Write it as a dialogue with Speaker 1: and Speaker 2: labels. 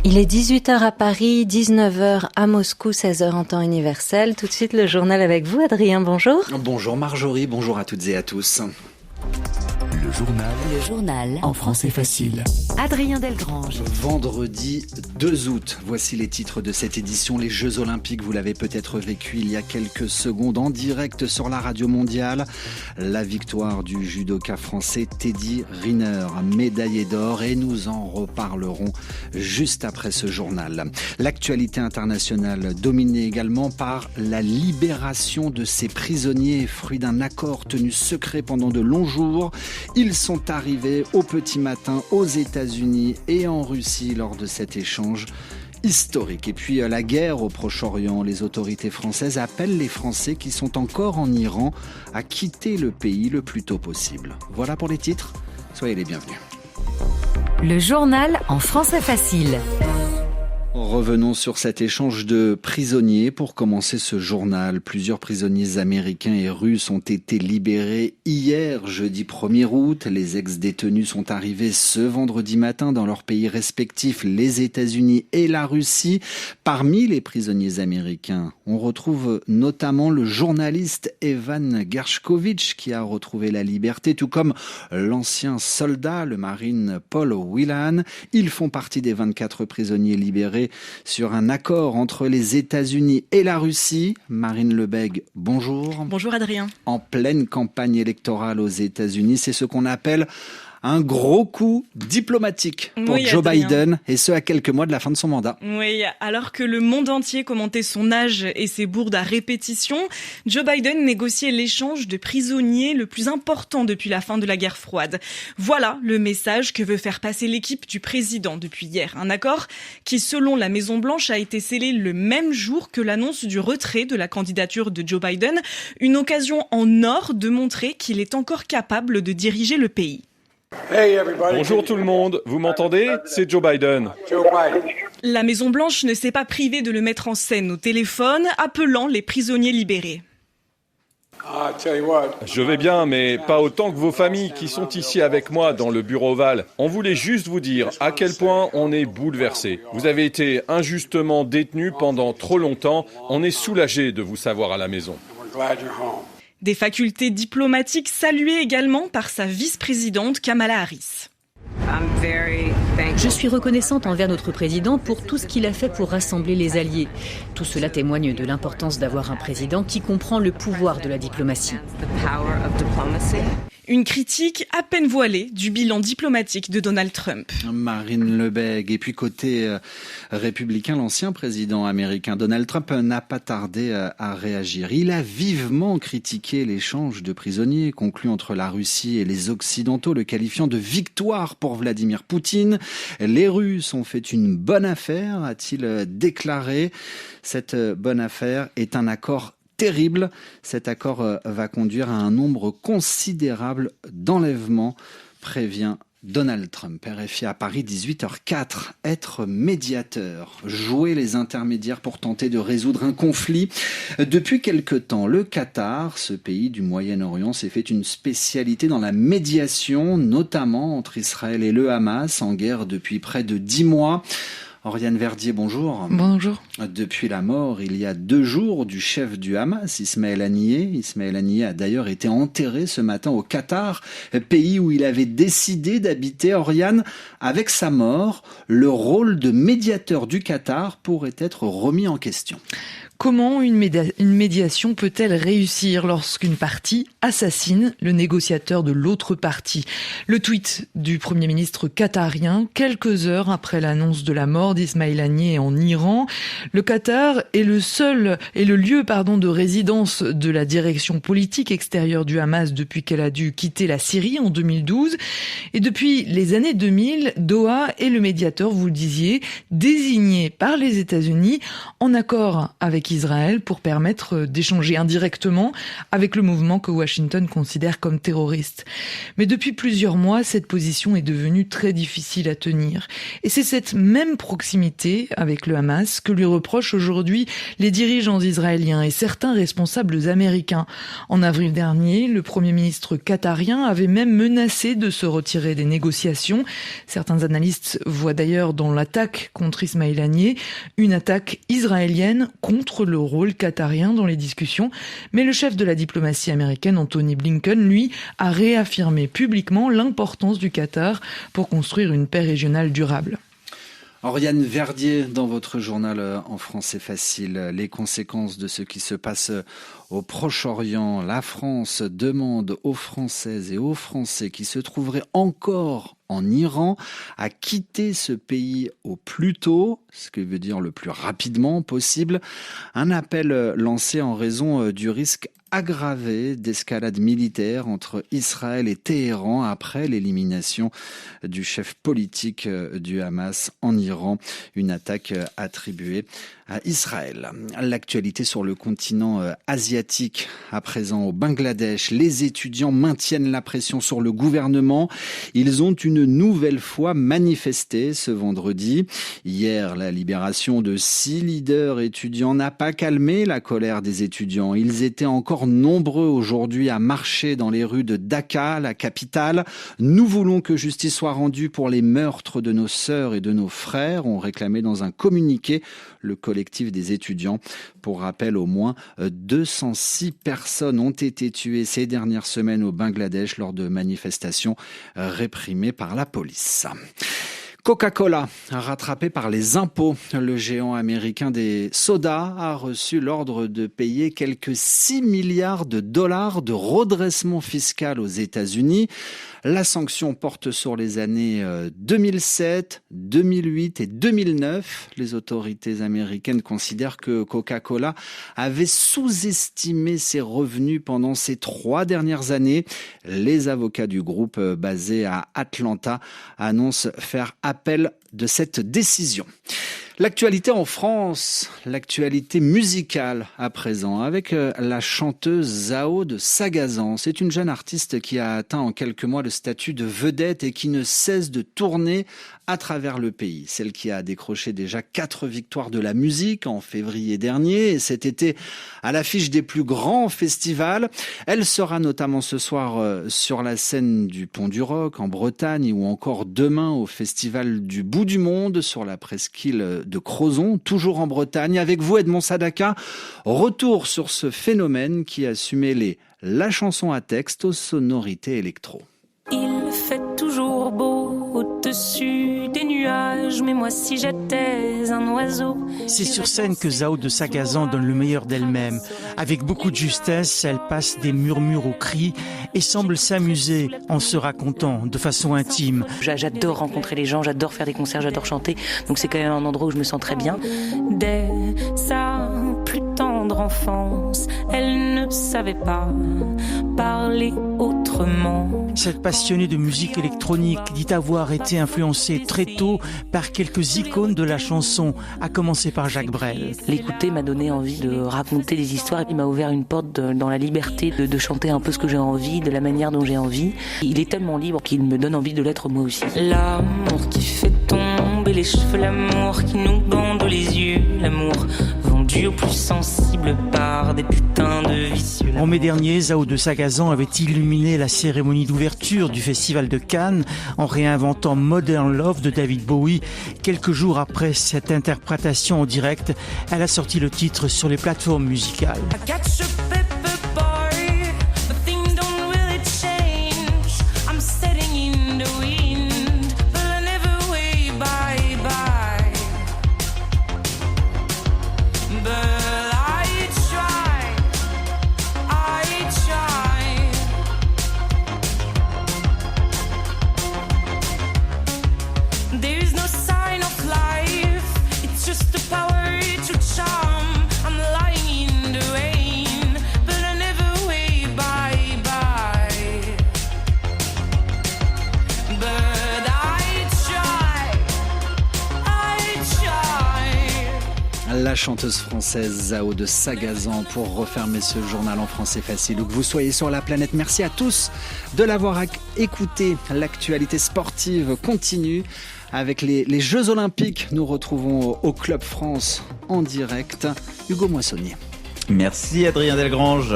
Speaker 1: Il est 18h à Paris, 19h à Moscou, 16h en temps universel. Tout de suite, le journal avec vous, Adrien, bonjour.
Speaker 2: Bonjour Marjorie, bonjour à toutes et à tous.
Speaker 3: Le journal en français facile.
Speaker 1: Adrien Delgrange.
Speaker 2: Vendredi 2 août, voici les titres de cette édition. Les Jeux Olympiques, vous l'avez peut-être vécu il y a quelques secondes en direct sur la radio mondiale. La victoire du judoka français Teddy Riner, médaillé d'or, et nous en reparlerons juste après ce journal. L'actualité internationale dominée également par la libération de ces prisonniers, fruit d'un accord tenu secret pendant de longs jours. Ils sont arrivés au petit matin aux États-Unis et en Russie lors de cet échange historique. Et puis la guerre au Proche-Orient, les autorités françaises appellent les Français qui sont encore en Iran à quitter le pays le plus tôt possible. Voilà pour les titres, soyez les bienvenus.
Speaker 1: Le journal en français facile.
Speaker 2: Revenons sur cet échange de prisonniers. Pour commencer ce journal, plusieurs prisonniers américains et russes ont été libérés hier, jeudi 1er août. Les ex-détenus sont arrivés ce vendredi matin dans leurs pays respectifs, les États-Unis et la Russie. Parmi les prisonniers américains, on retrouve notamment le journaliste Evan Gershkovich qui a retrouvé la liberté, tout comme l'ancien soldat, le marine Paul Whelan. Ils font partie des 24 prisonniers libérés sur un accord entre les États-Unis et la Russie. Marine Lebègue, bonjour.
Speaker 4: Bonjour Adrien.
Speaker 2: En pleine campagne électorale aux États-Unis, c'est ce qu'on appelle un gros coup diplomatique pour Joe Biden, et ce à quelques mois de la fin de son mandat.
Speaker 4: Oui, alors que le monde entier commentait son âge et ses bourdes à répétition, Joe Biden négociait l'échange de prisonniers le plus important depuis la fin de la guerre froide. Voilà le message que veut faire passer l'équipe du président depuis hier. Un accord qui, selon la Maison-Blanche, a été scellé le même jour que l'annonce du retrait de la candidature de Joe Biden. Une occasion en or de montrer qu'il est encore capable de diriger le pays.
Speaker 5: Bonjour tout le monde, vous m'entendez ? C'est Joe Biden.
Speaker 4: La Maison-Blanche ne s'est pas privée de le mettre en scène au téléphone, appelant les prisonniers libérés.
Speaker 5: Je vais bien, mais pas autant que vos familles qui sont ici avec moi dans le bureau ovale. On voulait juste vous dire à quel point on est bouleversés. Vous avez été injustement détenus pendant trop longtemps. On est soulagés de vous savoir à la maison.
Speaker 4: Des facultés diplomatiques saluées également par sa vice-présidente Kamala Harris.
Speaker 6: Je suis reconnaissante envers notre président pour tout ce qu'il a fait pour rassembler les alliés. Tout cela témoigne de l'importance d'avoir un président qui comprend le pouvoir de la diplomatie.
Speaker 4: Une critique à peine voilée du bilan diplomatique de Donald Trump.
Speaker 2: Marine Lebègue. Et puis côté républicain, l'ancien président américain Donald Trump n'a pas tardé à réagir. Il a vivement critiqué l'échange de prisonniers conclu entre la Russie et les Occidentaux, le qualifiant de victoire pour Vladimir Poutine. Les Russes ont fait une bonne affaire, a-t-il déclaré. Cette bonne affaire est un accord terrible. Cet accord va conduire à un nombre considérable d'enlèvements, prévient Donald Trump. RFI à Paris, 18h04. Être médiateur, jouer les intermédiaires pour tenter de résoudre un conflit. Depuis quelque temps, le Qatar, ce pays du Moyen-Orient, s'est fait une spécialité dans la médiation, notamment entre Israël et le Hamas, en guerre depuis près de 10 mois. Oriane Verdier, bonjour.
Speaker 7: Bonjour.
Speaker 2: Depuis la mort, il y a 2 jours, du chef du Hamas, Ismaël Haniyeh. Ismaël Haniyeh a d'ailleurs été enterré ce matin au Qatar, pays où il avait décidé d'habiter. Oriane, avec sa mort, le rôle de médiateur du Qatar pourrait être remis en question.
Speaker 7: Comment une médiation peut-elle réussir lorsqu'une partie assassine le négociateur de l'autre partie ? Le tweet du Premier ministre qatarien, quelques heures après l'annonce de la mort d'Ismaël Haniyeh en Iran. Le Qatar est le lieu de résidence de la direction politique extérieure du Hamas depuis qu'elle a dû quitter la Syrie en 2012. Et depuis les années 2000, Doha est le médiateur, vous le disiez, désigné par les États-Unis en accord avec avec Israël pour permettre d'échanger indirectement avec le mouvement que Washington considère comme terroriste. Mais depuis plusieurs mois, cette position est devenue très difficile à tenir. Et c'est cette même proximité avec le Hamas que lui reprochent aujourd'hui les dirigeants israéliens et certains responsables américains. En avril dernier, le Premier ministre qatarien avait même menacé de se retirer des négociations. Certains analystes voient d'ailleurs dans l'attaque contre Ismail Haniyeh une attaque israélienne contre le rôle qatarien dans les discussions. Mais le chef de la diplomatie américaine, Anthony Blinken, lui, a réaffirmé publiquement l'importance du Qatar pour construire une paix régionale durable.
Speaker 2: Oriane Verdier, dans votre journal En français facile, les conséquences de ce qui se passe au Proche-Orient. La France demande aux Françaises et aux Français qui se trouveraient encore en Iran à quitter ce pays au plus tôt, ce qui veut dire le plus rapidement possible. Un appel lancé en raison du risque aggravé d'escalade militaire entre Israël et Téhéran après l'élimination du chef politique du Hamas en Iran, une attaque attribuée à Israël. L'actualité sur le continent asiatique, à présent au Bangladesh, les étudiants maintiennent la pression sur le gouvernement. Ils ont une nouvelle fois manifesté ce vendredi. Hier, la libération de 6 leaders étudiants n'a pas calmé la colère des étudiants. Ils étaient encore nombreux aujourd'hui à marcher dans les rues de Dhaka, la capitale. Nous voulons que justice soit rendue pour les meurtres de nos sœurs et de nos frères, ont réclamé dans un communiqué le collectif des étudiants. Pour rappel, au moins 206 personnes ont été tuées ces dernières semaines au Bangladesh lors de manifestations réprimées par la police. Coca-Cola, rattrapé par les impôts, le géant américain des sodas a reçu l'ordre de payer quelques 6 milliards de dollars de redressement fiscal aux États-Unis. La sanction porte sur les années 2007, 2008 et 2009. Les autorités américaines considèrent que Coca-Cola avait sous-estimé ses revenus pendant ces 3 dernières années. Les avocats du groupe basé à Atlanta annoncent faire appel de cette décision. L'actualité en France, l'actualité musicale à présent, avec la chanteuse Zao de Sagazan. C'est une jeune artiste qui a atteint en quelques mois le statut de vedette et qui ne cesse de tourner à travers le pays. Celle qui a décroché déjà 4 victoires de la musique en février dernier et cet été à l'affiche des plus grands festivals. Elle sera notamment ce soir sur la scène du Pont du Roc en Bretagne ou encore demain au festival du Bout du Monde sur la presqu'île de Crozon, toujours en Bretagne. Avec vous, Edmond Sadaka, retour sur ce phénomène qui a su mêler la chanson à texte aux sonorités électro.
Speaker 8: Il fait toujours beau au-dessus des nuages, mais moi si j'étais un oiseau.
Speaker 9: C'est sur scène que Zao de Sagazan donne le meilleur d'elle-même. Avec beaucoup de justesse, elle passe des murmures aux cris et semble s'amuser en se racontant de façon intime.
Speaker 10: J'adore rencontrer les gens, j'adore faire des concerts, j'adore chanter, donc c'est quand même un endroit où je me sens très bien.
Speaker 8: Dès sa plus tendre enfance, elle ne savait pas parler autrement.
Speaker 9: Cette passionnée de musique électronique dit avoir été influencée très tôt par quelques icônes de la chanson, à commencer par Jacques Brel.
Speaker 10: L'écouter m'a donné envie de raconter des histoires et il m'a ouvert une porte dans la liberté de chanter un peu ce que j'ai envie, de la manière dont j'ai envie. Il est tellement libre qu'il me donne envie de l'être moi aussi.
Speaker 8: L'amour qui fait tomber les cheveux, l'amour qui nous bande les yeux, l'amour vendu aux plus sensibles par des putains de vicieux.
Speaker 9: En mai dernier, Zao de Sagazan avait illuminé la cérémonie d'ouverture du Festival de Cannes en réinventant Modern Love de David Bowie. Quelques jours après cette interprétation en direct, elle a sorti le titre sur les plateformes musicales.
Speaker 8: Just the power to charm. I'm lying in the rain.
Speaker 2: la chanteuse française Zao de Sagazan pour refermer ce journal en français facile. Où que vous soyez sur la planète, merci à tous de l'avoir écouté. L'actualité sportive continue avec les Jeux Olympiques. Nous retrouvons au Club France en direct Hugo Moissonnier.
Speaker 11: Merci Adrien Delgrange.